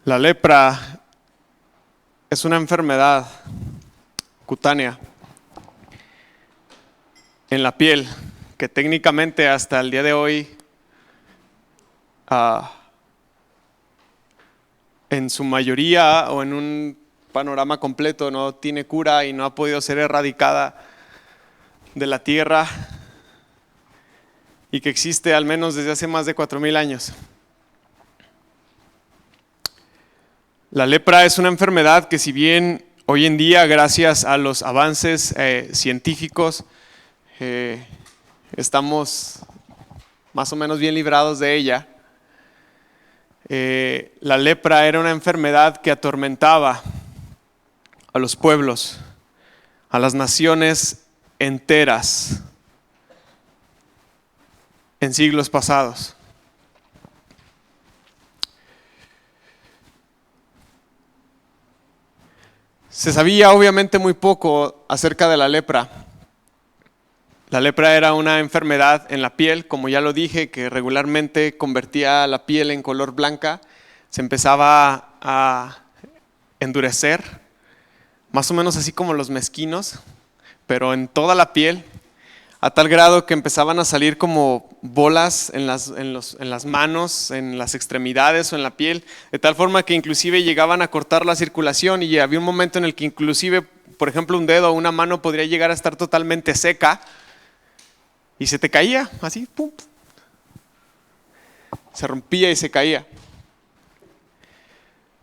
La lepra es una enfermedad cutánea en la piel que técnicamente hasta el día de hoy, en su mayoría o en un panorama completo, no tiene cura y no ha podido ser erradicada de la tierra, y que existe al menos desde hace más de 4,000 años. La lepra es una enfermedad que, si bien hoy en día, gracias a los avances científicos, estamos más o menos bien librados de ella, la lepra era una enfermedad que atormentaba a los pueblos, a las naciones enteras en siglos pasados. Se sabía obviamente muy poco acerca de la lepra. La lepra era una enfermedad en la piel, como ya lo dije, que regularmente convertía la piel en color blanca, se empezaba a endurecer, más o menos así como los mezquinos, pero en toda la piel, a tal grado que empezaban a salir como bolas en las manos, en las extremidades o en la piel, de tal forma que inclusive llegaban a cortar la circulación, y había un momento en el que inclusive, por ejemplo, un dedo o una mano podría llegar a estar totalmente seca y se te caía, así, pum, se rompía y se caía.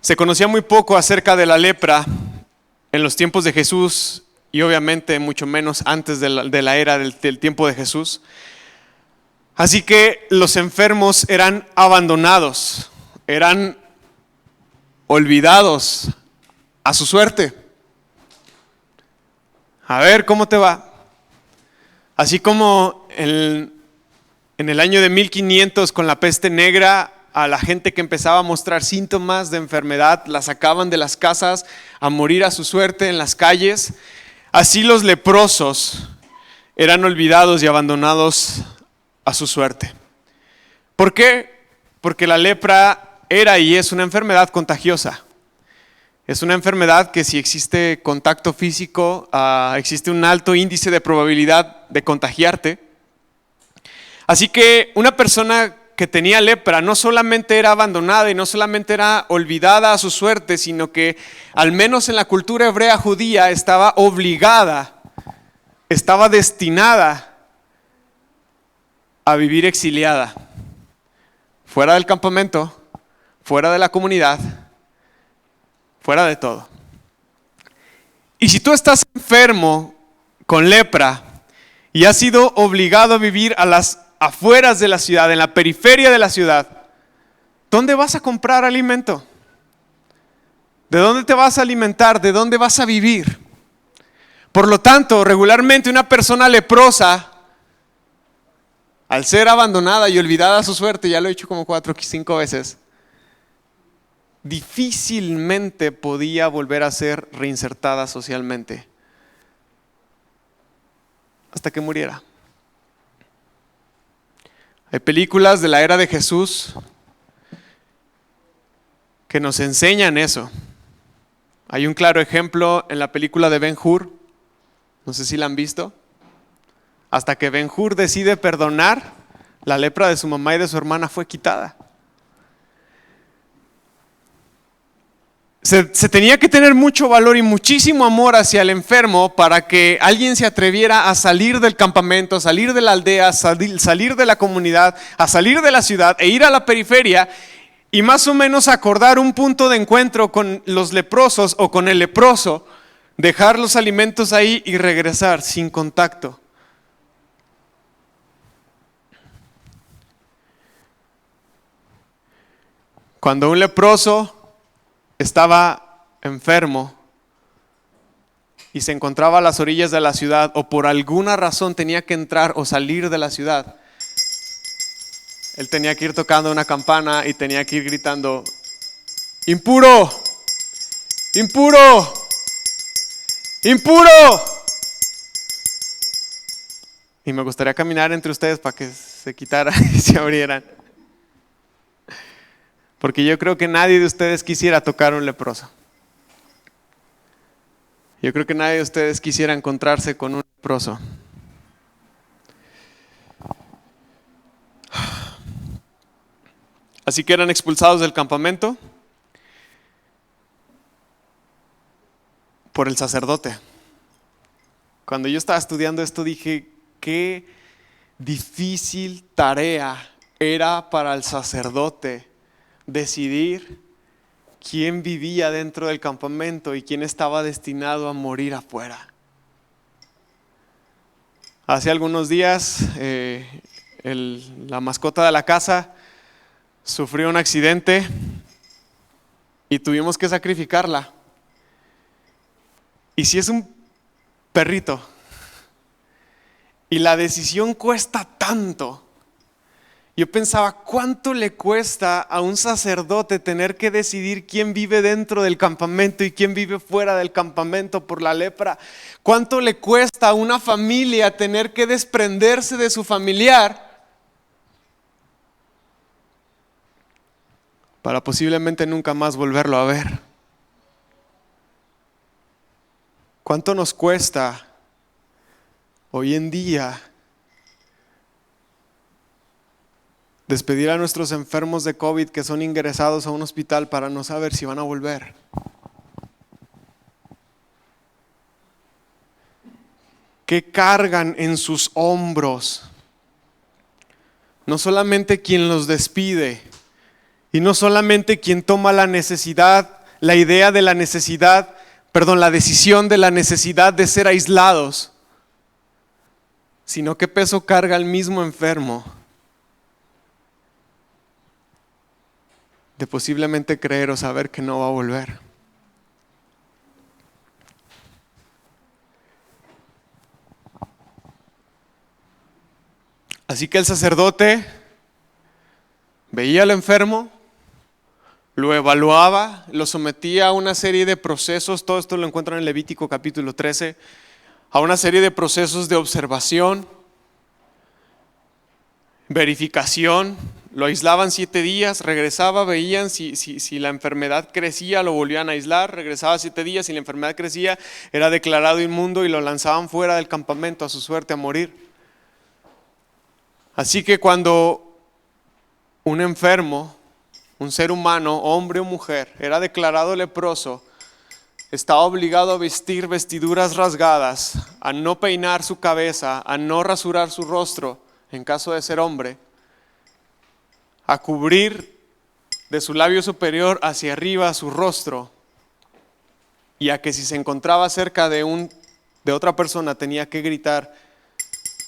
Se conocía muy poco acerca de la lepra en los tiempos de Jesús, y obviamente mucho menos antes de la era del tiempo de Jesús. Así que los enfermos eran abandonados, eran olvidados a su suerte. A ver cómo te va. Así como en el año de 1500 con la peste negra, a la gente que empezaba a mostrar síntomas de enfermedad la sacaban de las casas a morir a su suerte en las calles. Así los leprosos eran olvidados y abandonados a su suerte. ¿Por qué? Porque la lepra era y es una enfermedad contagiosa. Es una enfermedad que, si existe contacto físico, existe un alto índice de probabilidad de contagiarte. Así que una persona que tenía lepra no solamente era abandonada y no solamente era olvidada a su suerte, sino que, al menos en la cultura hebrea judía, estaba obligada, estaba destinada a vivir exiliada, fuera del campamento, fuera de la comunidad, fuera de todo. Y si tú estás enfermo con lepra y has sido obligado a vivir a las afueras de la ciudad, en la periferia de la ciudad, ¿dónde vas a comprar alimento? ¿De dónde te vas a alimentar? ¿De dónde vas a vivir? Por lo tanto, regularmente una persona leprosa, al ser abandonada y olvidada a su suerte, ya lo he dicho como 4 o 5 veces, difícilmente podía volver a ser reinsertada socialmente hasta que muriera. Hay películas de la era de Jesús que nos enseñan eso. Hay un claro ejemplo en la película de Ben-Hur, no sé si la han visto. Hasta que Ben-Hur decide perdonar, la lepra de su mamá y de su hermana fue quitada. Se tenía que tener mucho valor y muchísimo amor hacia el enfermo para que alguien se atreviera a salir del campamento, a salir de la aldea, a salir de la comunidad, a salir de la ciudad e ir a la periferia y más o menos acordar un punto de encuentro con los leprosos o con el leproso, dejar los alimentos ahí y regresar sin contacto. Cuando un leproso estaba enfermo y se encontraba a las orillas de la ciudad, o por alguna razón tenía que entrar o salir de la ciudad, él tenía que ir tocando una campana y tenía que ir gritando: ¡impuro! ¡Impuro! ¡Impuro! Y me gustaría caminar entre ustedes para que se quitara y se abrieran. Porque yo creo que nadie de ustedes quisiera tocar a un leproso. Yo creo que nadie de ustedes quisiera encontrarse con un leproso. Así que eran expulsados del campamento por el sacerdote. Cuando yo estaba estudiando esto dije, qué difícil tarea era para el sacerdote decidir quién vivía dentro del campamento y quién estaba destinado a morir afuera. Hace algunos días la mascota de la casa sufrió un accidente y tuvimos que sacrificarla. Y si es un perrito y la decisión cuesta tanto, yo pensaba, ¿cuánto le cuesta a un sacerdote tener que decidir quién vive dentro del campamento y quién vive fuera del campamento por la lepra? ¿Cuánto le cuesta a una familia tener que desprenderse de su familiar para posiblemente nunca más volverlo a ver? ¿Cuánto nos cuesta hoy en día despedir a nuestros enfermos de COVID que son ingresados a un hospital para no saber si van a volver? ¿Qué cargan en sus hombros? No solamente quien los despide y no solamente quien toma la decisión de la necesidad de ser aislados, sino qué peso carga el mismo enfermo de posiblemente creer o saber que no va a volver. Así que el sacerdote veía al enfermo, lo evaluaba, lo sometía a una serie de procesos. Todo esto lo encuentran en Levítico capítulo 13, a una serie de procesos de observación, verificación. Lo aislaban 7 días, regresaba, veían si la enfermedad crecía, lo volvían a aislar, regresaba 7 días, si la enfermedad crecía, era declarado inmundo y lo lanzaban fuera del campamento a su suerte a morir. Así que cuando un enfermo, un ser humano, hombre o mujer, era declarado leproso, estaba obligado a vestir vestiduras rasgadas, a no peinar su cabeza, a no rasurar su rostro, en caso de ser hombre, a cubrir de su labio superior hacia arriba su rostro, y a que si se encontraba cerca de otra persona tenía que gritar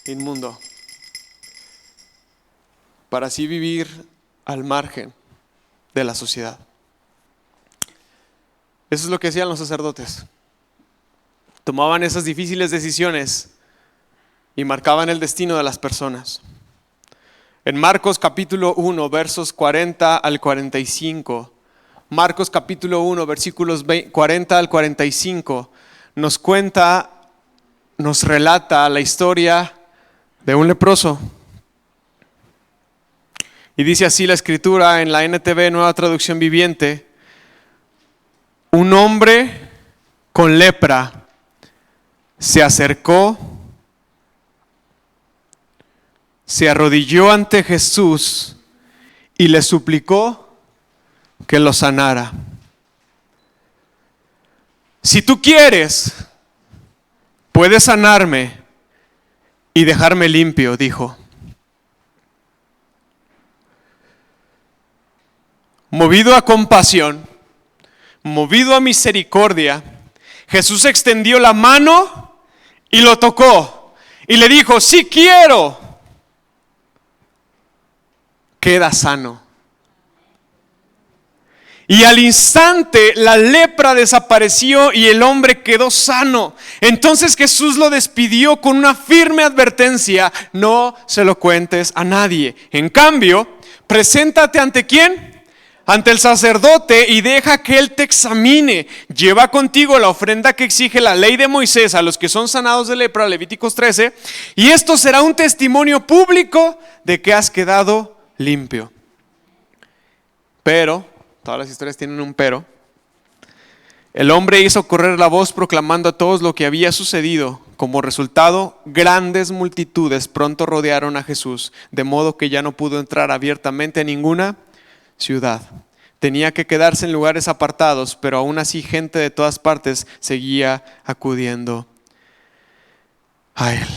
inmundo, para así vivir al margen de la sociedad. Eso es lo que hacían los sacerdotes. Tomaban esas difíciles decisiones y marcaban el destino de las personas. En Marcos capítulo 1, versos 40 al 45, Marcos capítulo 1, versículos 40 al 45, nos relata la historia de un leproso. Y dice así la escritura en la NTV, Nueva Traducción Viviente: un hombre con lepra se acercó, se arrodilló ante Jesús y le suplicó que lo sanara. Si tú quieres, puedes sanarme y dejarme limpio, dijo. Movido a compasión, movido a misericordia, Jesús extendió la mano y lo tocó y le dijo: sí quiero, queda sano. Y al instante la lepra desapareció y el hombre quedó sano. Entonces Jesús lo despidió con una firme advertencia: no se lo cuentes a nadie. En cambio, preséntate ¿ante quién? Ante el sacerdote y deja que él te examine. Lleva contigo la ofrenda que exige la ley de Moisés a los que son sanados de lepra, Levíticos 13, y esto será un testimonio público de que has quedado limpio. Pero todas las historias tienen un pero. El hombre hizo correr la voz proclamando a todos lo que había sucedido. Como resultado, grandes multitudes pronto rodearon a Jesús, de modo que ya no pudo entrar abiertamente a ninguna ciudad. Tenía que quedarse en lugares apartados, pero aún así gente de todas partes seguía acudiendo a él.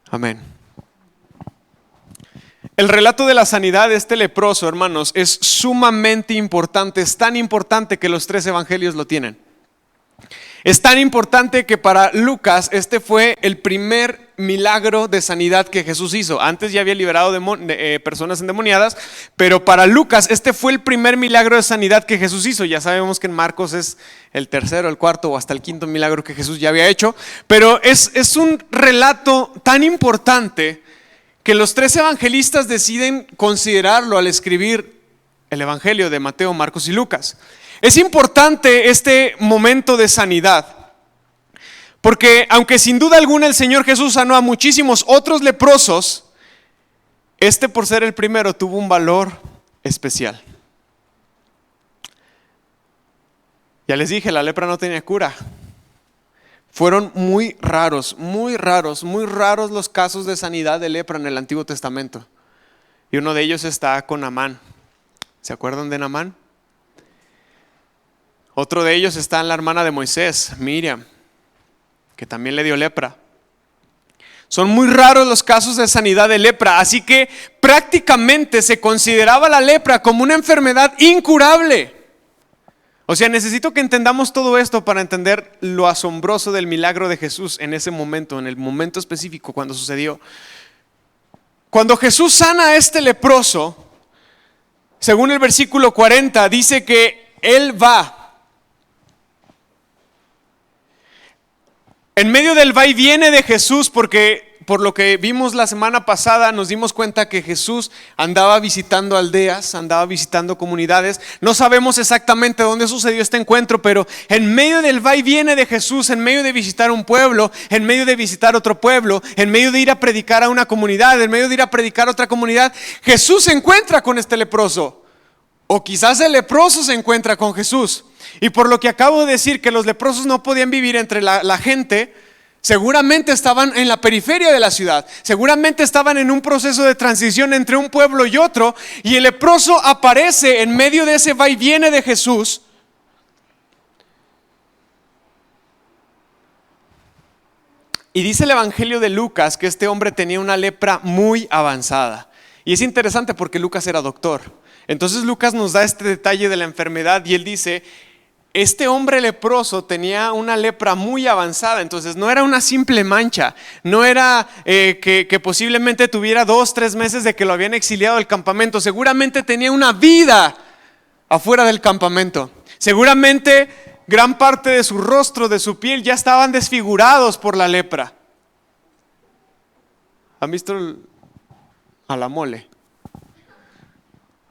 Amén. El relato de la sanidad de este leproso, hermanos, es sumamente importante. Es tan importante que los 3 evangelios lo tienen. Es tan importante que para Lucas este fue el primer milagro de sanidad que Jesús hizo. Antes ya había liberado personas endemoniadas, pero para Lucas este fue el primer milagro de sanidad que Jesús hizo. Ya sabemos que en Marcos es el tercero, el cuarto o hasta el quinto milagro que Jesús ya había hecho. Pero es un relato tan importante que los 3 evangelistas deciden considerarlo al escribir el evangelio de Mateo, Marcos y Lucas. Es importante este momento de sanidad, porque aunque sin duda alguna el Señor Jesús sanó a muchísimos otros leprosos, este por ser el primero tuvo un valor especial. Ya les dije, la lepra no tenía cura. Fueron muy raros los casos de sanidad de lepra en el Antiguo Testamento. Y uno de ellos está con Naamán. ¿Se acuerdan de Naamán? Otro de ellos está en la hermana de Moisés, Miriam, que también le dio lepra. Son muy raros los casos de sanidad de lepra, así que prácticamente se consideraba la lepra como una enfermedad incurable. O sea, necesito que entendamos todo esto para entender lo asombroso del milagro de Jesús en ese momento, en el momento específico cuando sucedió. Cuando Jesús sana a este leproso, según el versículo 40, dice que Él va. En medio del va y viene de Jesús, porque por lo que vimos la semana pasada nos dimos cuenta que Jesús andaba visitando aldeas, andaba visitando comunidades. No sabemos exactamente dónde sucedió este encuentro, pero en medio del va y viene de Jesús, en medio de visitar un pueblo, en medio de visitar otro pueblo, en medio de ir a predicar a una comunidad, en medio de ir a predicar a otra comunidad, Jesús se encuentra con este leproso. O quizás el leproso se encuentra con Jesús. Y por lo que acabo de decir, que los leprosos no podían vivir entre la gente, seguramente estaban en la periferia de la ciudad, seguramente estaban en un proceso de transición entre un pueblo y otro, y el leproso aparece en medio de ese va y viene de Jesús. Y dice el evangelio de Lucas que este hombre tenía una lepra muy avanzada. Y es interesante porque Lucas era doctor. Entonces Lucas nos da este detalle de la enfermedad y él dice: este hombre leproso tenía una lepra muy avanzada. Entonces no era una simple mancha, no era que posiblemente tuviera 2-3 meses de que lo habían exiliado del campamento. Seguramente tenía una vida afuera del campamento. Seguramente gran parte de su rostro, de su piel, ya estaban desfigurados por la lepra. ¿Han visto a la mole?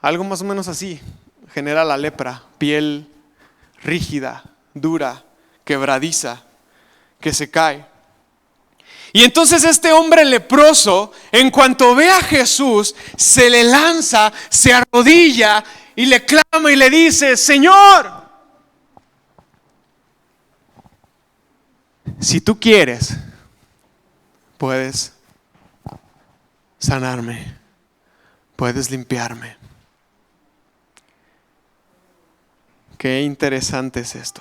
Algo más o menos así genera la lepra: piel rígida, dura, quebradiza, que se cae. Y entonces este hombre leproso, en cuanto ve a Jesús, se le lanza, se arrodilla y le clama y le dice: Señor, si tú quieres, puedes sanarme, puedes limpiarme. Qué interesante es esto.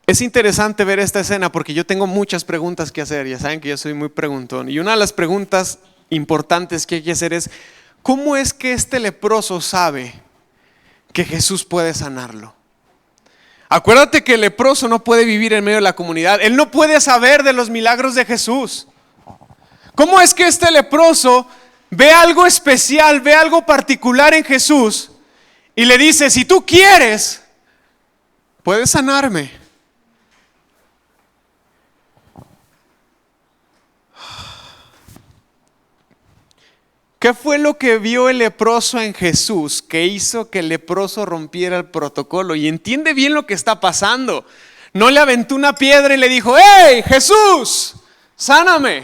Es interesante ver esta escena porque yo tengo muchas preguntas que hacer. Ya saben que yo soy muy preguntón. Y una de las preguntas importantes que hay que hacer es: ¿cómo es que este leproso sabe que Jesús puede sanarlo? Acuérdate que el leproso no puede vivir en medio de la comunidad. Él no puede saber de los milagros de Jesús. ¿Cómo es que este leproso ve algo especial, ve algo particular en Jesús y le dice: si tú quieres, puedes sanarme? ¿Qué fue lo que vio el leproso en Jesús que hizo que el leproso rompiera el protocolo? Y entiende bien lo que está pasando. No le aventó una piedra y le dijo: ¡hey, Jesús, sáname!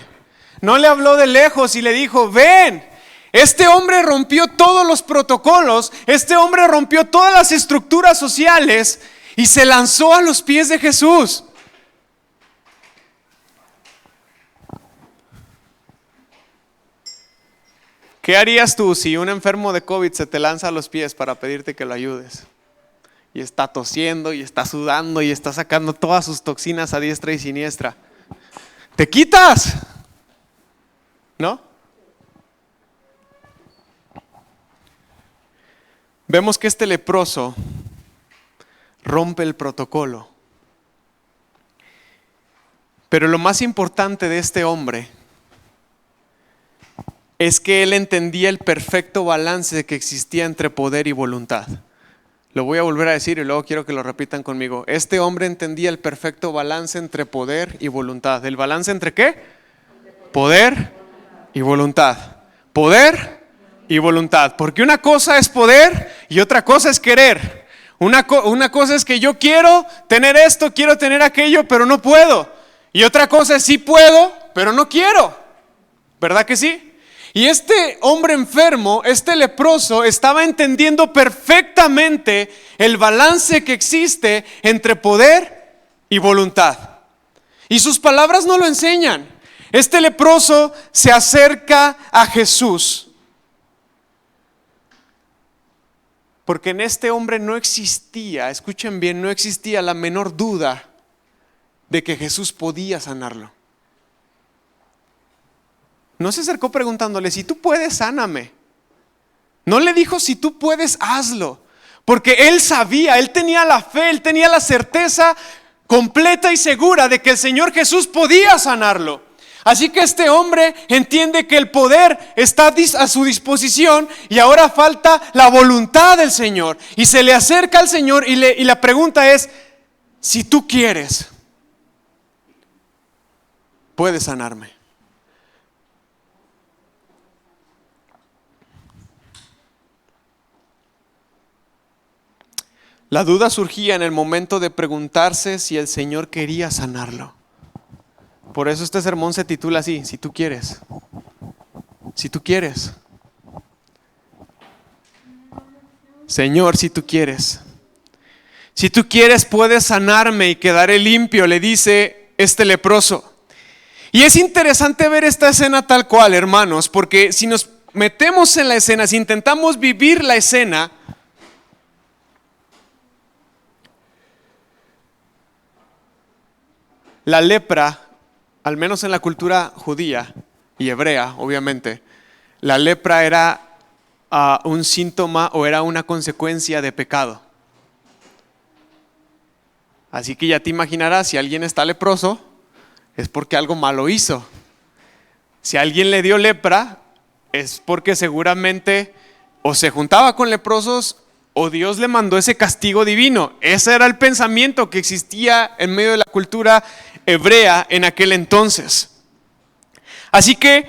No le habló de lejos y le dijo: ven. Este hombre rompió todos los protocolos, este hombre rompió todas las estructuras sociales y se lanzó a los pies de Jesús. ¿Qué harías tú si un enfermo de COVID se te lanza a los pies para pedirte que lo ayudes? Y está tosiendo, y está sudando, y está sacando todas sus toxinas a diestra y siniestra. ¿Te quitas? ¿No? Vemos que este leproso rompe el protocolo. Pero lo más importante de este hombre es que él entendía el perfecto balance que existía entre poder y voluntad. Lo voy a volver a decir y luego quiero que lo repitan conmigo. Este hombre entendía el perfecto balance entre poder y voluntad. ¿El balance entre qué? Poder y voluntad. Poder y voluntad. Porque una cosa es poder y otra cosa es querer. Una cosa es que yo quiero tener esto, quiero tener aquello, pero no puedo. Y otra cosa es sí puedo, pero no quiero. ¿Verdad que sí? Y este hombre enfermo, este leproso, estaba entendiendo perfectamente el balance que existe entre poder y voluntad. Y sus palabras no lo enseñan. Este leproso se acerca a Jesús, porque en este hombre no existía, escuchen bien, no existía la menor duda de que Jesús podía sanarlo. No se acercó preguntándole, si tú puedes, sáname. No le dijo, si tú puedes, hazlo. Porque él sabía, él tenía la fe, él tenía la certeza completa y segura de que el Señor Jesús podía sanarlo. Así que este hombre entiende que el poder está a su disposición y ahora falta la voluntad del Señor. Y se le acerca al Señor y la pregunta es, si tú quieres, puedes sanarme. La duda surgía en el momento de preguntarse si el Señor quería sanarlo. Por eso este sermón se titula así, si tú quieres. Si tú quieres. Señor, si tú quieres. Si tú quieres, puedes sanarme y quedaré limpio, le dice este leproso. Y es interesante ver esta escena tal cual, hermanos, porque si nos metemos en la escena, si intentamos vivir la escena, la lepra, al menos en la cultura judía y hebrea, obviamente, la lepra era un síntoma o era una consecuencia de pecado. Así que ya te imaginarás, si alguien está leproso, es porque algo malo hizo. Si alguien le dio lepra, es porque seguramente o se juntaba con leprosos o Dios le mandó ese castigo divino. Ese era el pensamiento que existía en medio de la cultura hebrea en aquel entonces. Así que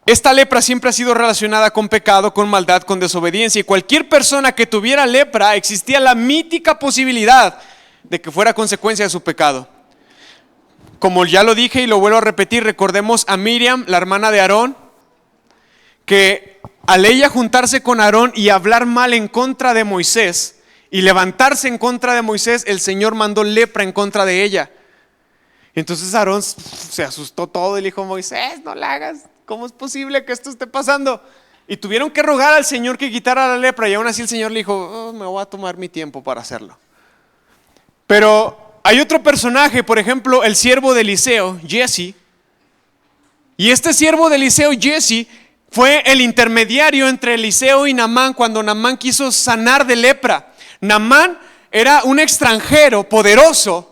esta lepra siempre ha sido relacionada con pecado, con maldad, con desobediencia. Y cualquier persona que tuviera lepra, existía la mítica posibilidad de que fuera consecuencia de su pecado. Como ya lo dije y lo vuelvo a repetir, recordemos a Miriam, la hermana de Aarón, que al ella juntarse con Aarón y hablar mal en contra de Moisés y levantarse en contra de Moisés, el Señor mandó lepra en contra de ella. Entonces Aarón se asustó todo y le dijo, Moisés, no la hagas, ¿cómo es posible que esto esté pasando? Y tuvieron que rogar al Señor que quitara la lepra, y aún así el Señor le dijo, me voy a tomar mi tiempo para hacerlo. Pero hay otro personaje, por ejemplo, el siervo de Eliseo, Giezi, y este siervo de Eliseo, Giezi, fue el intermediario entre Eliseo y Naamán cuando Naamán quiso sanar de lepra. Naamán era un extranjero poderoso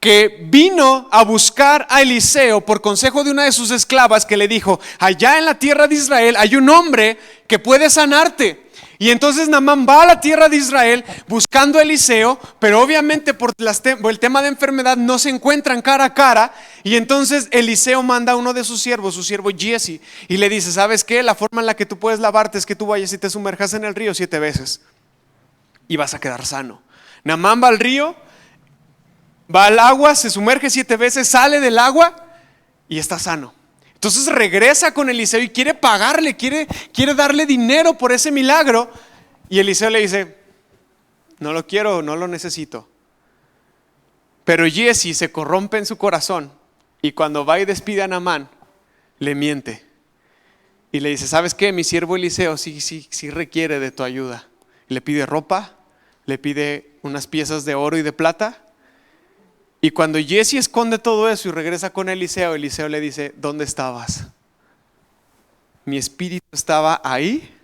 que vino a buscar a Eliseo por consejo de una de sus esclavas que le dijo, allá en la tierra de Israel hay un hombre que puede sanarte. Y entonces Naamán va a la tierra de Israel buscando a Eliseo, pero obviamente por el tema de enfermedad no se encuentran cara a cara. Y entonces Eliseo manda a uno de sus siervos, su siervo Giezi, y le dice, ¿sabes qué? La forma en la que tú puedes lavarte es que tú vayas y te sumerjas en el río 7 veces y vas a quedar sano. Naamán va al río, va al agua, se sumerge 7 veces, sale del agua y está sano. Entonces Entonces regresa con Eliseo y quiere pagarle, quiere darle dinero por ese milagro. Y Eliseo le dice: no lo quiero, no lo necesito. Pero Giezi se corrompe en su corazón y cuando va y despide a Naamán, le miente. Y le dice: ¿sabes qué? Mi siervo Eliseo sí requiere de tu ayuda. Y le pide ropa, le pide unas piezas de oro y de plata. Y cuando Giezi esconde todo eso y regresa con Eliseo, Eliseo le dice: ¿dónde estabas? Mi espíritu estaba ahí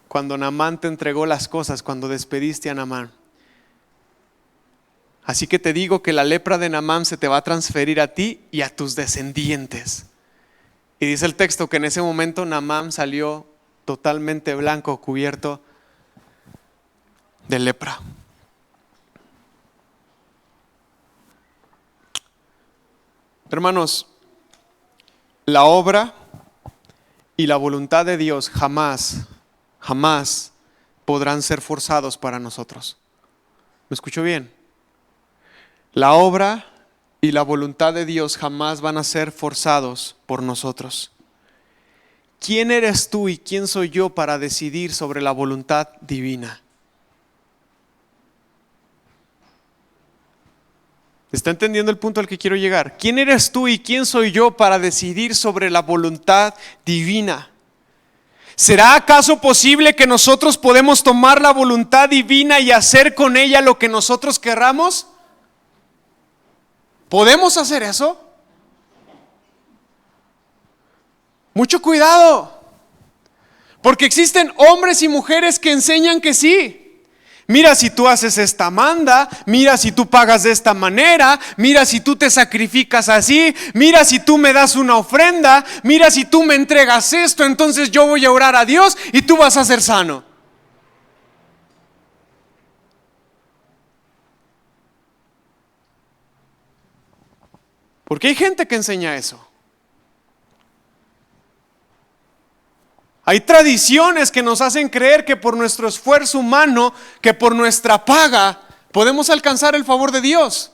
cuando Naamán te entregó las cosas, cuando despediste a Naamán. Así que te digo que la lepra de Naamán se te va a transferir a ti y a tus descendientes. Y dice el texto que en ese momento Naamán salió totalmente blanco, cubierto de lepra. Hermanos, la obra y la voluntad de Dios jamás podrán ser forzados para nosotros. ¿Me escucho bien? La obra y la voluntad de Dios jamás van a ser forzados por nosotros. ¿Quién eres tú y quién soy yo para decidir sobre la voluntad divina? ¿Está entendiendo el punto al que quiero llegar? ¿Quién eres tú y quién soy yo para decidir sobre la voluntad divina? ¿Será acaso posible que nosotros podemos tomar la voluntad divina y hacer con ella lo que nosotros querramos? ¿Podemos hacer eso? Mucho cuidado, porque existen hombres y mujeres que enseñan que sí. Mira, si tú haces esta manda, mira si tú pagas de esta manera, mira si tú te sacrificas así, mira si tú me das una ofrenda, mira si tú me entregas esto, entonces yo voy a orar a Dios y tú vas a ser sano. Porque hay gente que enseña eso. Hay tradiciones que nos hacen creer que por nuestro esfuerzo humano, que por nuestra paga, podemos alcanzar el favor de Dios.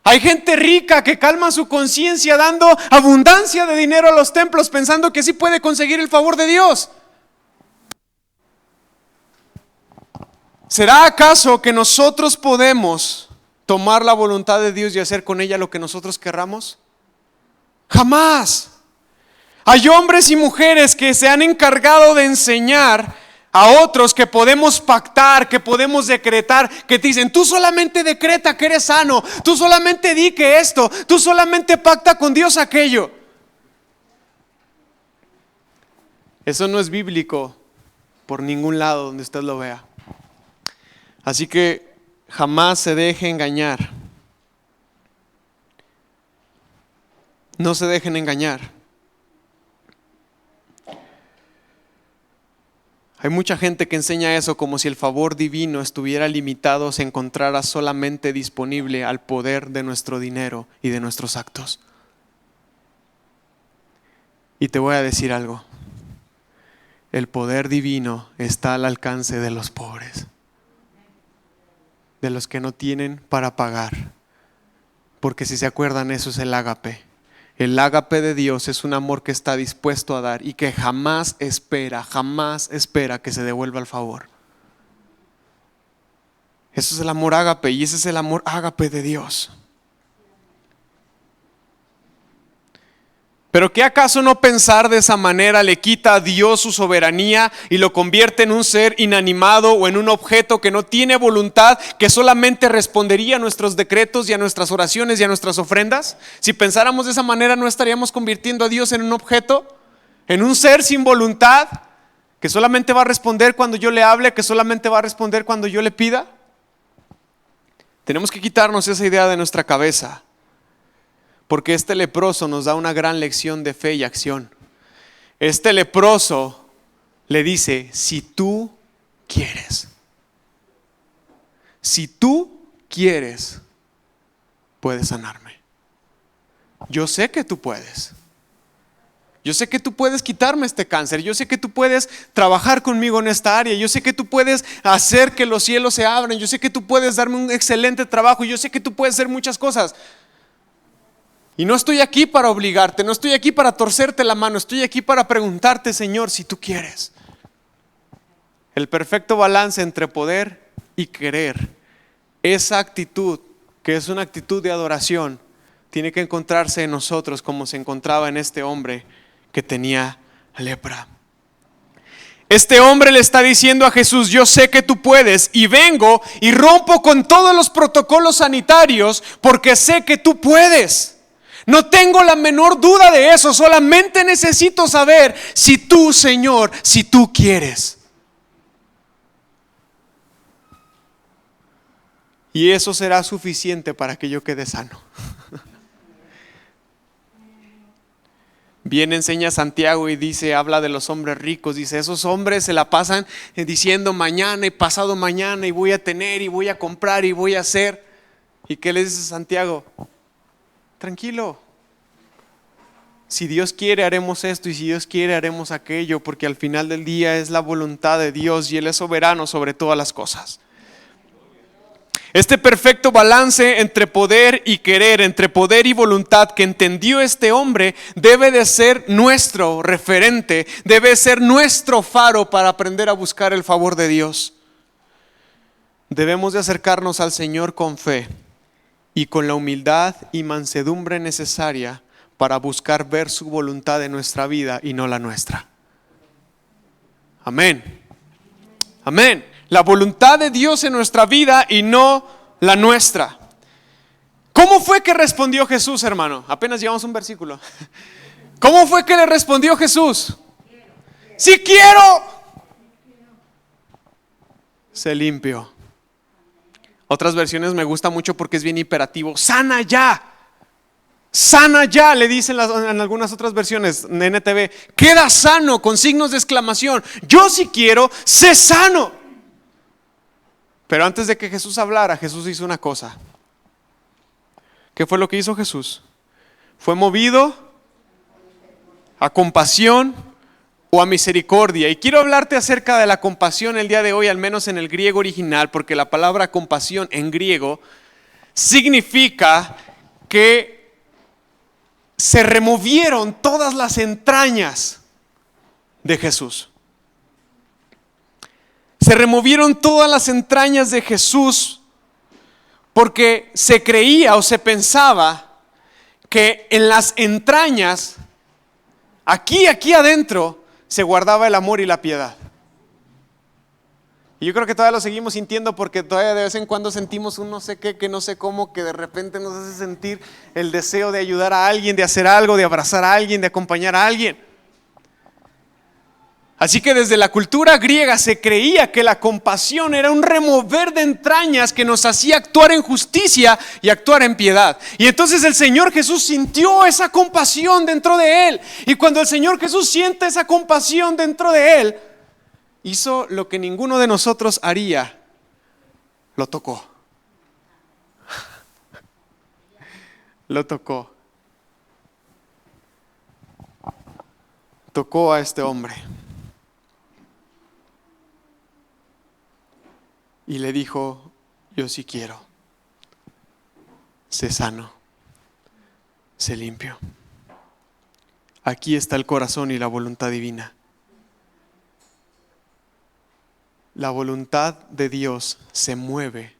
Hay gente rica que calma su conciencia dando abundancia de dinero a los templos pensando que sí puede conseguir el favor de Dios. ¿Será acaso que nosotros podemos tomar la voluntad de Dios y hacer con ella lo que nosotros querramos? Jamás. Hay hombres y mujeres que se han encargado de enseñar a otros que podemos pactar, que podemos decretar, que te dicen: tú solamente decreta que eres sano, tú solamente di que esto, tú solamente pacta con Dios aquello. Eso no es bíblico por ningún lado donde usted lo vea. Así que jamás se deje engañar. No se dejen engañar. Hay mucha gente que enseña eso como si el favor divino estuviera limitado, se encontrara solamente disponible al poder de nuestro dinero y de nuestros actos. Y te voy a decir algo: el poder divino está al alcance de los pobres, de los que no tienen para pagar. Porque si se acuerdan, eso es el ágape. El ágape de Dios es un amor que está dispuesto a dar y que jamás espera que se devuelva el favor. Eso es el amor ágape y ese es el amor ágape de Dios. Pero ¿qué acaso no pensar de esa manera le quita a Dios su soberanía y lo convierte en un ser inanimado o en un objeto que no tiene voluntad, que solamente respondería a nuestros decretos y a nuestras oraciones y a nuestras ofrendas? Si pensáramos de esa manera, ¿no estaríamos convirtiendo a Dios en un objeto? ¿En un ser sin voluntad que solamente va a responder cuando yo le hable, que solamente va a responder cuando yo le pida? Tenemos que quitarnos esa idea de nuestra cabeza. Porque este leproso nos da una gran lección de fe y acción. Este leproso le dice: si tú quieres, puedes sanarme. Yo sé que tú puedes. Yo sé que tú puedes quitarme este cáncer. Yo sé que tú puedes trabajar conmigo en esta área. Yo sé que tú puedes hacer que los cielos se abran. Yo sé que tú puedes darme un excelente trabajo. Yo sé que tú puedes hacer muchas cosas. Y no estoy aquí para obligarte, no estoy aquí para torcerte la mano, estoy aquí para preguntarte, Señor, si tú quieres. El perfecto balance entre poder y querer. Esa actitud, que es una actitud de adoración, tiene que encontrarse en nosotros como se encontraba en este hombre que tenía lepra. Este hombre le está diciendo a Jesús: yo sé que tú puedes, y vengo y rompo con todos los protocolos sanitarios porque sé que tú puedes. No tengo la menor duda de eso, solamente necesito saber si tú, Señor, si tú quieres. Y eso será suficiente para que yo quede sano. Bien enseña Santiago y dice, habla de los hombres ricos, dice, esos hombres se la pasan diciendo mañana y pasado mañana, y voy a tener y voy a comprar y voy a hacer. ¿Y qué le dice Santiago? Tranquilo. Si Dios quiere haremos esto, y si Dios quiere haremos aquello, porque al final del día es la voluntad de Dios y Él es soberano sobre todas las cosas. Este perfecto balance entre poder y querer, entre poder y voluntad que entendió este hombre, debe de ser nuestro referente, debe ser nuestro faro para aprender a buscar el favor de Dios. Debemos de acercarnos al Señor con fe y con la humildad y mansedumbre necesaria para buscar ver su voluntad en nuestra vida y no la nuestra. Amén. Amén. La voluntad de Dios en nuestra vida y no la nuestra. ¿Cómo fue que respondió Jesús, hermano? Apenas llevamos un versículo. ¿Cómo fue que le respondió Jesús? ¡Sí quiero! Se limpió. Otras versiones me gusta mucho porque es bien imperativo. ¡Sana ya! Sana ya, le dicen en algunas otras versiones, NTV. Queda sano, con signos de exclamación. Yo sí quiero, sé sano. Pero antes de que Jesús hablara, Jesús hizo una cosa. ¿Qué fue lo que hizo Jesús? Fue movido a compasión o a misericordia. Y quiero hablarte acerca de la compasión el día de hoy, al menos en el griego original, porque la palabra compasión en griego significa que se removieron todas las entrañas de Jesús. Se removieron todas las entrañas de Jesús porque se creía o se pensaba que en las entrañas, aquí adentro, se guardaba el amor y la piedad. Y yo creo que todavía lo seguimos sintiendo porque todavía de vez en cuando sentimos un no sé qué, que no sé cómo, que de repente nos hace sentir el deseo de ayudar a alguien, de hacer algo, de abrazar a alguien, de acompañar a alguien. Así que desde la cultura griega se creía que la compasión era un remover de entrañas que nos hacía actuar en justicia y actuar en piedad. Y entonces el Señor Jesús sintió esa compasión dentro de Él. Y cuando el Señor Jesús siente esa compasión dentro de Él, hizo lo que ninguno de nosotros haría. Lo tocó. Lo tocó. Tocó a este hombre. Y le dijo, yo sí quiero. Sé sano. Sé limpio. Aquí está el corazón y la voluntad divina. La voluntad de Dios se mueve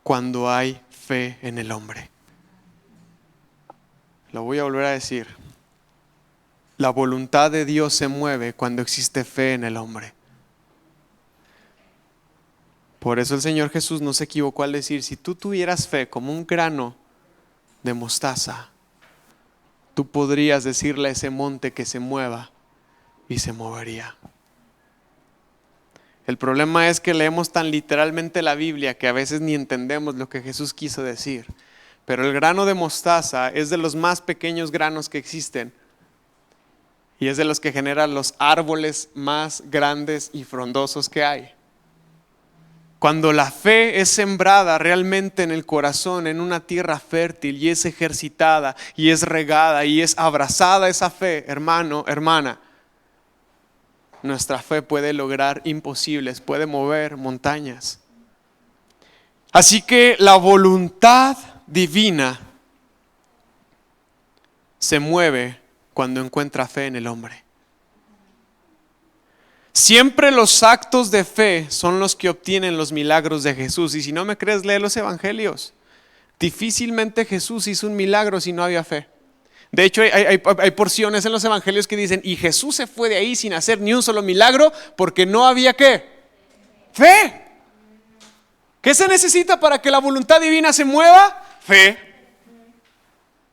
cuando hay fe en el hombre. Lo voy a volver a decir. La voluntad de Dios se mueve cuando existe fe en el hombre. Por eso el Señor Jesús no se equivocó al decir, si tú tuvieras fe como un grano de mostaza, tú podrías decirle a ese monte que se mueva y se movería. El problema es que leemos tan literalmente la Biblia que a veces ni entendemos lo que Jesús quiso decir. Pero el grano de mostaza es de los más pequeños granos que existen y es de los que generan los árboles más grandes y frondosos que hay. Cuando la fe es sembrada realmente en el corazón, en una tierra fértil, y es ejercitada, y es regada, y es abrazada esa fe, hermano, hermana, nuestra fe puede lograr imposibles, puede mover montañas. Así que la voluntad divina se mueve cuando encuentra fe en el hombre. Siempre los actos de fe son los que obtienen los milagros de Jesús. Y si no me crees, lee los evangelios. Difícilmente Jesús hizo un milagro si no había fe. De hecho, hay porciones en los evangelios que dicen, y Jesús se fue de ahí sin hacer ni un solo milagro porque no había ¿qué? Fe. ¿Qué se necesita para que la voluntad divina se mueva? Fe.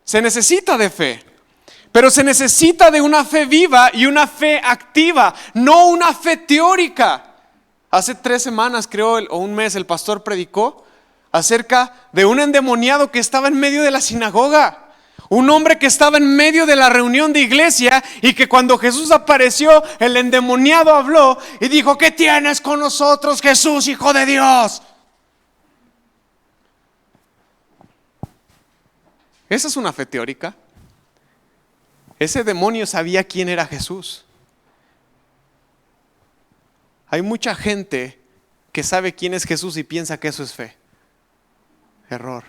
Se necesita de fe. Pero se necesita de una fe viva y una fe activa, no una fe teórica. Hace 3 semanas, creo, o un mes, el pastor predicó acerca de un endemoniado que estaba en medio de la sinagoga. Un hombre que estaba en medio de la reunión de iglesia y que cuando Jesús apareció, el endemoniado habló y dijo: ¿qué tienes con nosotros, Jesús, Hijo de Dios? Esa es una fe teórica. Ese demonio sabía quién era Jesús. Hay mucha gente que sabe quién es Jesús y piensa que eso es fe. Error.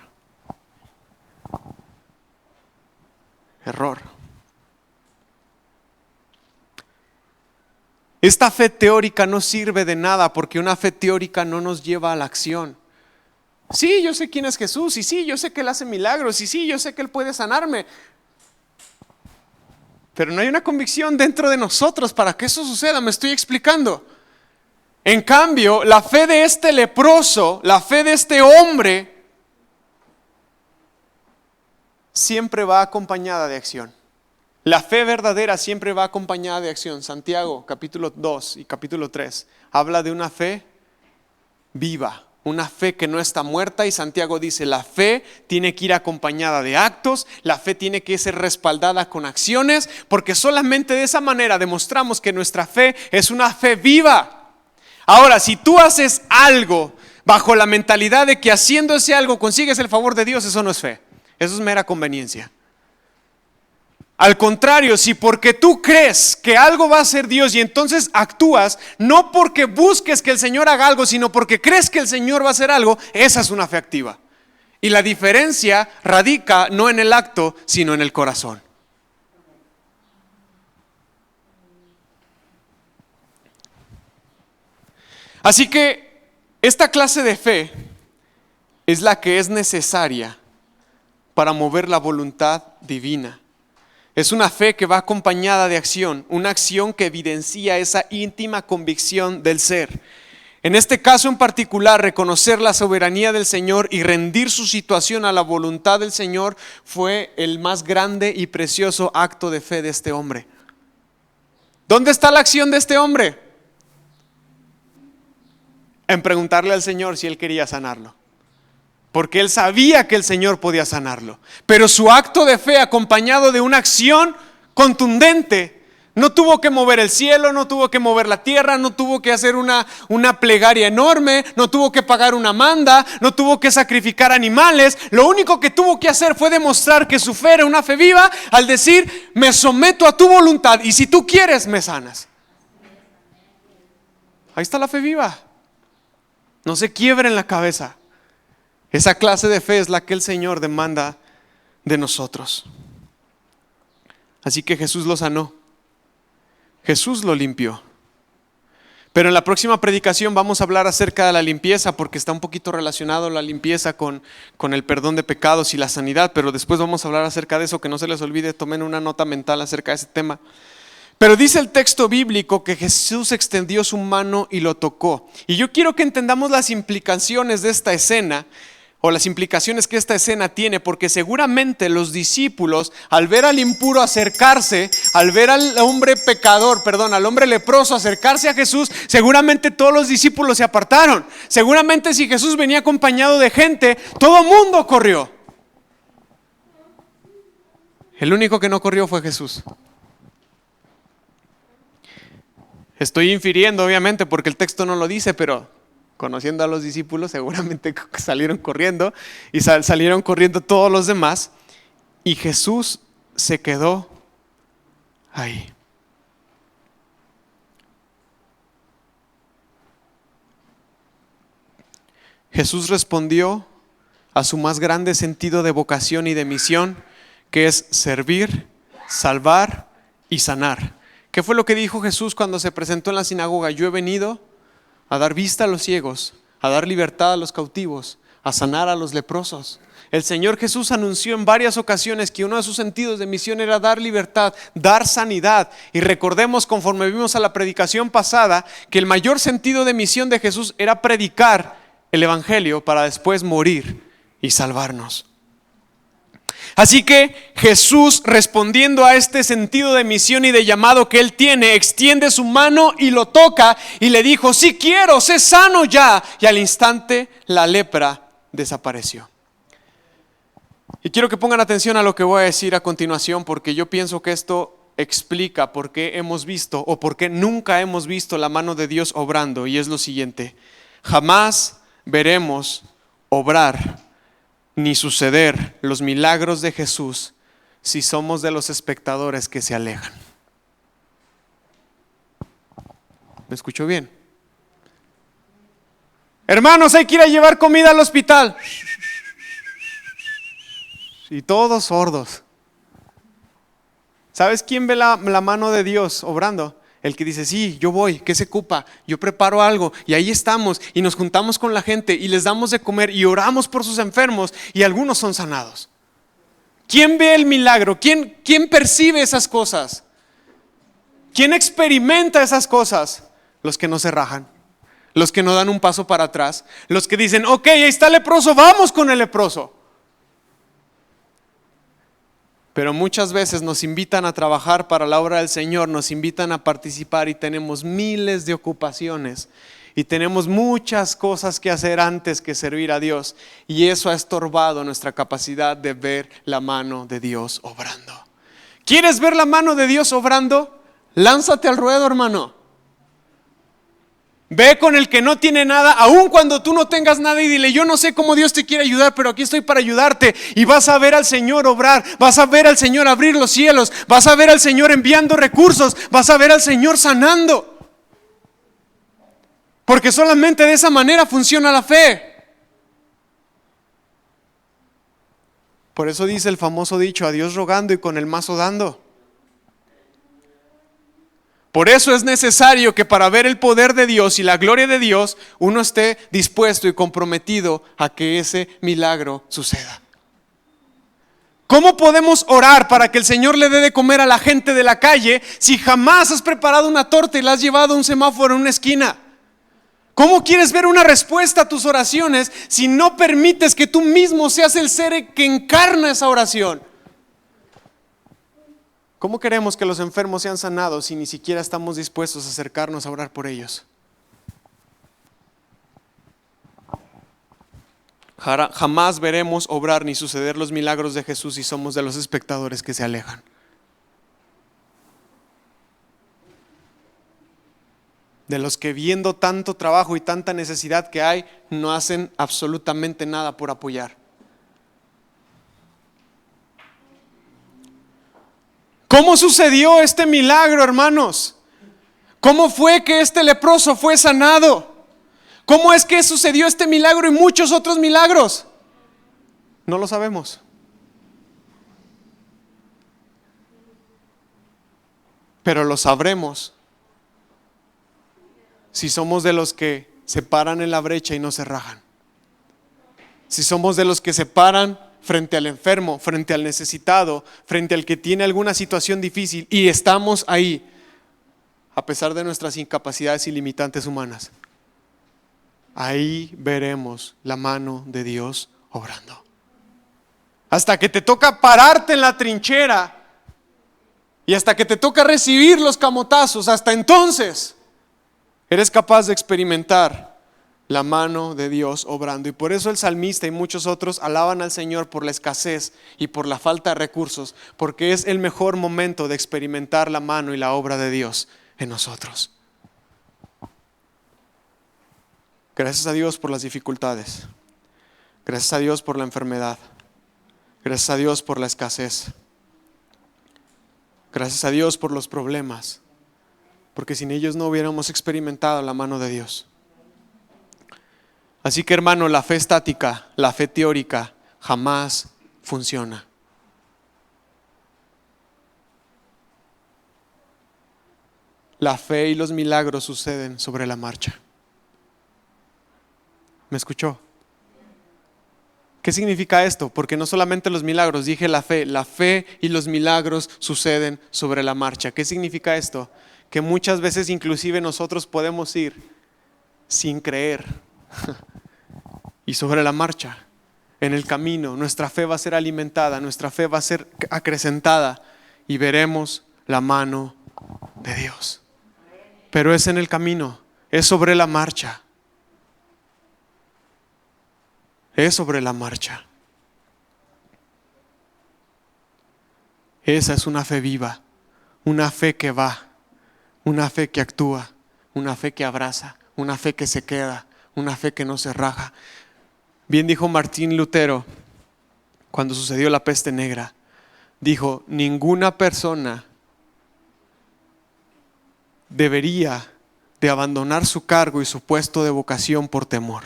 Esta fe teórica no sirve de nada porque una fe teórica no nos lleva a la acción. Sí, yo sé quién es Jesús, y sí, yo sé que Él hace milagros, y sí, yo sé que Él puede sanarme. Pero no hay una convicción dentro de nosotros para que eso suceda, me estoy explicando. En cambio, la fe de este leproso, la fe de este hombre, siempre va acompañada de acción. La fe verdadera siempre va acompañada de acción. Santiago capítulo 2 y capítulo 3 habla de una fe viva, una fe que no está muerta, y Santiago dice: la fe tiene que ir acompañada de actos, la fe tiene que ser respaldada con acciones, porque solamente de esa manera demostramos que nuestra fe es una fe viva. Ahora, si tú haces algo bajo la mentalidad de que haciendo ese algo consigues el favor de Dios, eso no es fe, eso es mera conveniencia. Al contrario, si porque tú crees que algo va a ser Dios y entonces actúas, no porque busques que el Señor haga algo, sino porque crees que el Señor va a hacer algo, esa es una fe activa. Y la diferencia radica no en el acto, sino en el corazón. Así que esta clase de fe es la que es necesaria para mover la voluntad divina. Es una fe que va acompañada de acción, una acción que evidencia esa íntima convicción del ser. En este caso en particular, reconocer la soberanía del Señor y rendir su situación a la voluntad del Señor fue el más grande y precioso acto de fe de este hombre. ¿Dónde está la acción de este hombre? En preguntarle al Señor si Él quería sanarlo. Porque él sabía que el Señor podía sanarlo. Pero su acto de fe, acompañado de una acción contundente, no tuvo que mover el cielo, no tuvo que mover la tierra, no tuvo que hacer una plegaria enorme, no tuvo que pagar una manda, no tuvo que sacrificar animales. Lo único que tuvo que hacer fue demostrar que su fe era una fe viva al decir: me someto a tu voluntad y si tú quieres me sanas. Ahí está la fe viva. No se quiebre en la cabeza. Esa clase de fe es la que el Señor demanda de nosotros. Así que Jesús lo sanó. Jesús lo limpió. Pero en la próxima predicación vamos a hablar acerca de la limpieza, porque está un poquito relacionado la limpieza con el perdón de pecados y la sanidad. Pero después vamos a hablar acerca de eso, que no se les olvide, tomen una nota mental acerca de ese tema. Pero dice el texto bíblico que Jesús extendió su mano y lo tocó. Y yo quiero que entendamos las implicaciones de esta escena, o las implicaciones que esta escena tiene, porque seguramente los discípulos, al ver al impuro acercarse, al ver al hombre al hombre leproso acercarse a Jesús, seguramente todos los discípulos se apartaron. Seguramente si Jesús venía acompañado de gente, todo mundo corrió. El único que no corrió fue Jesús. Estoy infiriendo, obviamente, porque el texto no lo dice, pero conociendo a los discípulos, seguramente salieron corriendo y salieron corriendo todos los demás, y Jesús se quedó ahí. Jesús respondió a su más grande sentido de vocación y de misión, que es servir salvar y sanar. ¿Qué fue lo que dijo Jesús cuando se presentó en la sinagoga? Yo he venido a dar vista a los ciegos, a dar libertad a los cautivos, a sanar a los leprosos. El Señor Jesús anunció en varias ocasiones que uno de sus sentidos de misión era dar libertad, dar sanidad. Y recordemos, conforme vimos a la predicación pasada, que el mayor sentido de misión de Jesús era predicar el evangelio para después morir y salvarnos. Así que Jesús, respondiendo a este sentido de misión y de llamado que Él tiene, extiende su mano y lo toca y le dijo: sí quiero, sé sano ya. Y al instante la lepra desapareció. Y quiero que pongan atención a lo que voy a decir a continuación, porque yo pienso que esto explica por qué hemos visto o por qué nunca hemos visto la mano de Dios obrando. Y es lo siguiente: jamás veremos obrar ni suceder los milagros de Jesús si somos de los espectadores que se alejan. ¿Me escuchó bien? Hermanos, hay que ir a llevar comida al hospital. Y todos sordos. ¿Sabes quién ve la mano de Dios obrando? El que dice: sí, yo voy, ¿qué se ocupa? Yo preparo algo y ahí estamos y nos juntamos con la gente y les damos de comer y oramos por sus enfermos y algunos son sanados. ¿Quién ve el milagro? ¿Quién percibe esas cosas? ¿Quién experimenta esas cosas? Los que no se rajan, los que no dan un paso para atrás, los que dicen: ok, ahí está el leproso, vamos con el leproso. Pero muchas veces nos invitan a trabajar para la obra del Señor, nos invitan a participar y tenemos miles de ocupaciones y tenemos muchas cosas que hacer antes que servir a Dios, y eso ha estorbado nuestra capacidad de ver la mano de Dios obrando. ¿Quieres ver la mano de Dios obrando? Lánzate al ruedo, hermano. Ve con el que no tiene nada, aun cuando tú no tengas nada, y dile: yo no sé cómo Dios te quiere ayudar, pero aquí estoy para ayudarte. Y vas a ver al Señor obrar, vas a ver al Señor abrir los cielos, vas a ver al Señor enviando recursos, vas a ver al Señor sanando. Porque solamente de esa manera funciona la fe. Por eso dice el famoso dicho: a Dios rogando y con el mazo dando. Por eso es necesario que para ver el poder de Dios y la gloria de Dios, uno esté dispuesto y comprometido a que ese milagro suceda. ¿Cómo podemos orar para que el Señor le dé de comer a la gente de la calle si jamás has preparado una torta y la has llevado a un semáforo en una esquina? ¿Cómo quieres ver una respuesta a tus oraciones si no permites que tú mismo seas el ser que encarna esa oración? ¿Cómo queremos que los enfermos sean sanados si ni siquiera estamos dispuestos a acercarnos a orar por ellos? Jamás veremos obrar ni suceder los milagros de Jesús si somos de los espectadores que se alejan. De los que, viendo tanto trabajo y tanta necesidad que hay, no hacen absolutamente nada por apoyar. ¿Cómo sucedió este milagro, hermanos? ¿Cómo fue que este leproso fue sanado? ¿Cómo es que sucedió este milagro y muchos otros milagros? No lo sabemos. Pero lo sabremos si somos de los que se paran en la brecha y no se rajan. Si somos de los que se paran frente al enfermo, frente al necesitado, frente al que tiene alguna situación difícil, y estamos ahí a pesar de nuestras incapacidades y limitantes humanas. Ahí veremos la mano de Dios obrando. Hasta que te toca pararte en la trinchera y hasta que te toca recibir los camotazos, hasta entonces eres capaz de experimentar la mano de Dios obrando. Y por eso el salmista y muchos otros alaban al Señor por la escasez y por la falta de recursos, porque es el mejor momento de experimentar la mano y la obra de Dios en nosotros. Gracias a Dios por las dificultades. Gracias a Dios por la enfermedad. Gracias a Dios por la escasez. Gracias a Dios por los problemas, porque sin ellos no hubiéramos experimentado la mano de Dios. Así que, hermano, la fe estática, la fe teórica jamás funciona. la fe y los milagros suceden sobre la marcha. ¿Me escuchó? ¿Qué significa esto? Porque no solamente los milagros, dije la fe y los milagros suceden sobre la marcha. ¿Qué significa esto? Que muchas veces inclusive nosotros podemos ir sin creer y sobre la marcha, en el camino, nuestra fe va a ser alimentada, nuestra fe va a ser acrecentada y veremos la mano de Dios. Pero es en el camino, es sobre la marcha. Es sobre la marcha. Esa es una fe viva, una fe que va, una fe que actúa, una fe que abraza, una fe que se queda, una fe que no se raja. Bien dijo Martín Lutero cuando sucedió la peste negra. Dijo, ninguna persona debería de abandonar su cargo y su puesto de vocación por temor.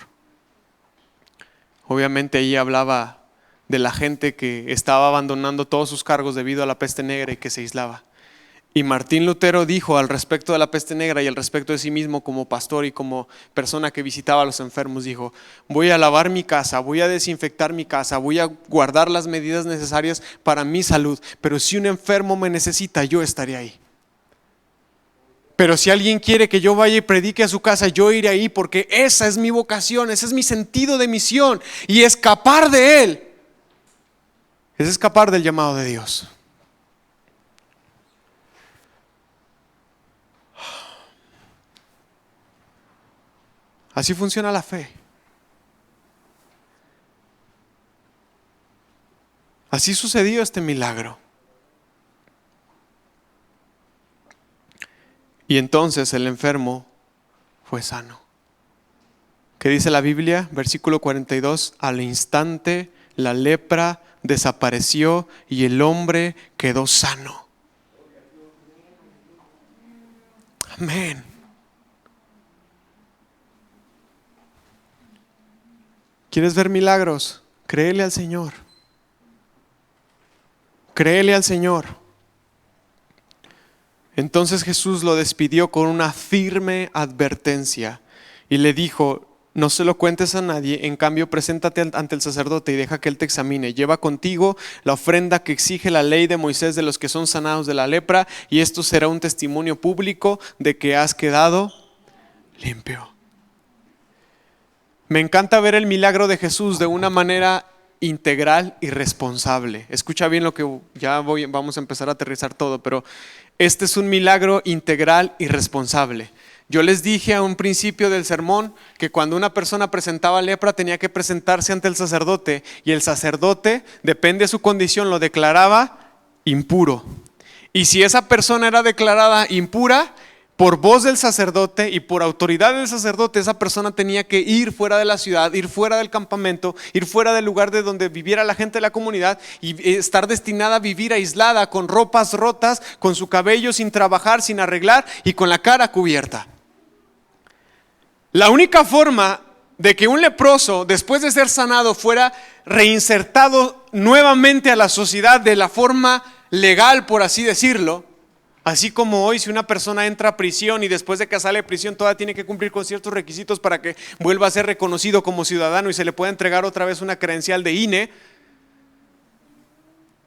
Obviamente ahí hablaba de la gente que estaba abandonando todos sus cargos debido a la peste negra y que se aislaba. Y Martín Lutero dijo al respecto de la peste negra y al respecto de sí mismo como pastor y como persona que visitaba a los enfermos, dijo, voy a lavar mi casa, voy a desinfectar mi casa, voy a guardar las medidas necesarias para mi salud, pero si un enfermo me necesita, yo estaré ahí. Pero si alguien quiere que yo vaya y predique a su casa, yo iré ahí porque esa es mi vocación, ese es mi sentido de misión. Y escapar de él es escapar del llamado de Dios. Así funciona la fe. Así sucedió este milagro. Y entonces el enfermo fue sano. ¿Qué dice la Biblia? Versículo 42, al instante la lepra desapareció y el hombre quedó sano. Amén. ¿Quieres ver milagros? Créele al Señor. Créele al Señor. Entonces Jesús lo despidió con una firme advertencia y le dijo, no se lo cuentes a nadie, en cambio preséntate ante el sacerdote y deja que él te examine. Lleva contigo la ofrenda que exige la ley de Moisés de los que son sanados de la lepra y esto será un testimonio público de que has quedado limpio. Me encanta ver el milagro de Jesús de una manera integral y responsable. Escucha bien lo que vamos a empezar a aterrizar todo, pero este es un milagro integral y responsable. Yo les dije a un principio del sermón que cuando una persona presentaba lepra tenía que presentarse ante el sacerdote y el sacerdote, depende de su condición, lo declaraba impuro. Y si esa persona era declarada impura, por voz del sacerdote y por autoridad del sacerdote, esa persona tenía que ir fuera de la ciudad, ir fuera del campamento, ir fuera del lugar de donde viviera la gente de la comunidad y estar destinada a vivir aislada, con ropas rotas, con su cabello sin trabajar, sin arreglar y con la cara cubierta. La única forma de que un leproso, después de ser sanado, fuera reinsertado nuevamente a la sociedad de la forma legal, por así decirlo, así como hoy si una persona entra a prisión y después de que sale de prisión todavía tiene que cumplir con ciertos requisitos para que vuelva a ser reconocido como ciudadano y se le pueda entregar otra vez una credencial de INE.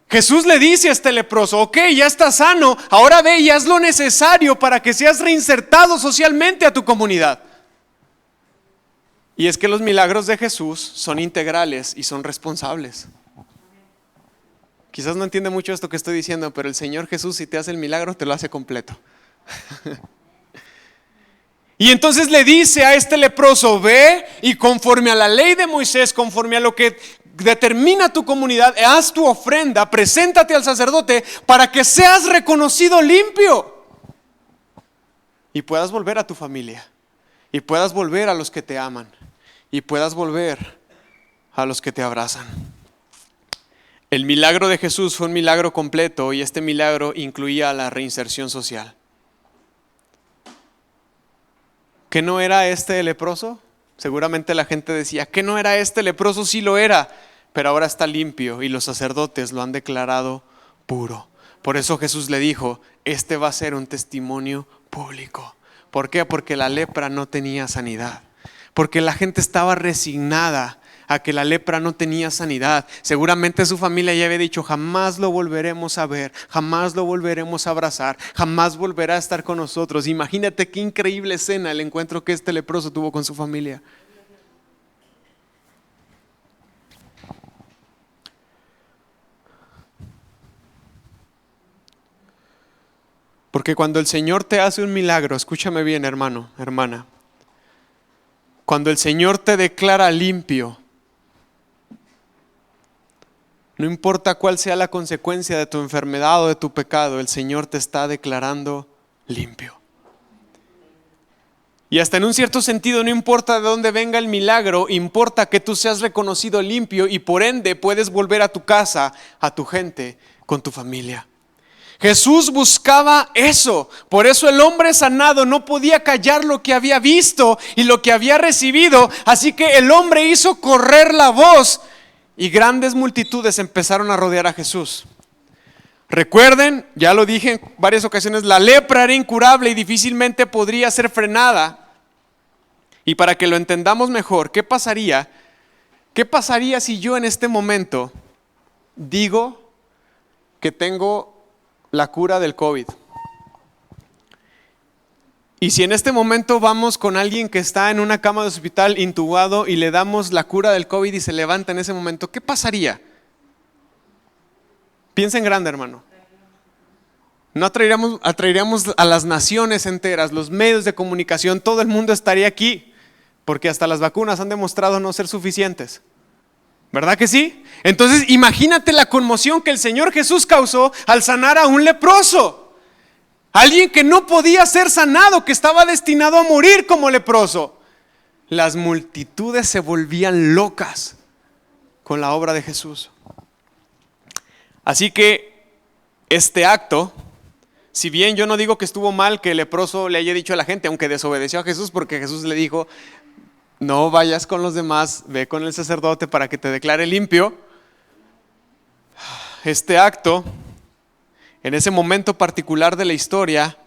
Jesús le dice a este leproso, ok, ya estás sano, ahora ve y haz lo necesario para que seas reinsertado socialmente a tu comunidad. Y es que los milagros de Jesús son integrales y son responsables. Quizás no entiende mucho esto que estoy diciendo, pero el Señor Jesús, si te hace el milagro, te lo hace completo. Y entonces le dice a este leproso, ve y conforme a la ley de Moisés, conforme a lo que determina tu comunidad, haz tu ofrenda, preséntate al sacerdote para que seas reconocido limpio y puedas volver a tu familia y puedas volver a los que te aman y puedas volver a los que te abrazan. El milagro de Jesús fue un milagro completo y este milagro incluía la reinserción social. ¿Qué no era este leproso? Seguramente la gente decía, ¿qué no era este leproso? Sí lo era, pero ahora está limpio y los sacerdotes lo han declarado puro. Por eso Jesús le dijo, este va a ser un testimonio público. ¿Por qué? Porque la lepra no tenía sanidad. Porque la gente estaba resignada a que la lepra no tenía sanidad. Seguramente su familia ya había dicho: jamás lo volveremos a ver, jamás lo volveremos a abrazar, jamás volverá a estar con nosotros. Imagínate qué increíble escena el encuentro que este leproso tuvo con su familia. Porque cuando el Señor te hace un milagro, escúchame bien, hermano, hermana, cuando el Señor te declara limpio, no importa cuál sea la consecuencia de tu enfermedad o de tu pecado, el Señor te está declarando limpio. Y hasta en un cierto sentido, no importa de dónde venga el milagro, importa que tú seas reconocido limpio y por ende puedes volver a tu casa, a tu gente, con tu familia. Jesús buscaba eso. Por eso el hombre sanado no podía callar lo que había visto y lo que había recibido. Así que el hombre hizo correr la voz y grandes multitudes empezaron a rodear a Jesús. Recuerden, ya lo dije en varias ocasiones, la lepra era incurable y difícilmente podría ser frenada. Y para que lo entendamos mejor, ¿qué pasaría? ¿Qué pasaría si yo en este momento digo que tengo la cura del COVID? Y si en este momento vamos con alguien que está en una cama de hospital intubado y le damos la cura del COVID y se levanta en ese momento, ¿qué pasaría? Piensa en grande, hermano. No atraeríamos a las naciones enteras, los medios de comunicación, todo el mundo estaría aquí, porque hasta las vacunas han demostrado no ser suficientes. ¿Verdad que sí? Entonces imagínate la conmoción que el Señor Jesús causó al sanar a un leproso. Alguien que no podía ser sanado, que estaba destinado a morir como leproso. Las multitudes se volvían locas con la obra de Jesús. Así que este acto, si bien yo no digo que estuvo mal que el leproso le haya dicho a la gente, aunque desobedeció a Jesús, porque Jesús le dijo: no vayas con los demás, ve con el sacerdote para que te declare limpio. Este acto, en ese momento particular de la historia,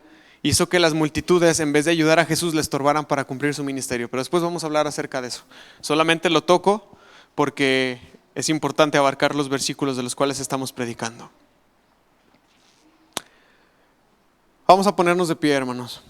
hizo que las multitudes, en vez de ayudar a Jesús, le estorbaran para cumplir su ministerio. Pero después vamos a hablar acerca de eso. Solamente lo toco porque es importante abarcar los versículos de los cuales estamos predicando. Vamos a ponernos de pie, hermanos.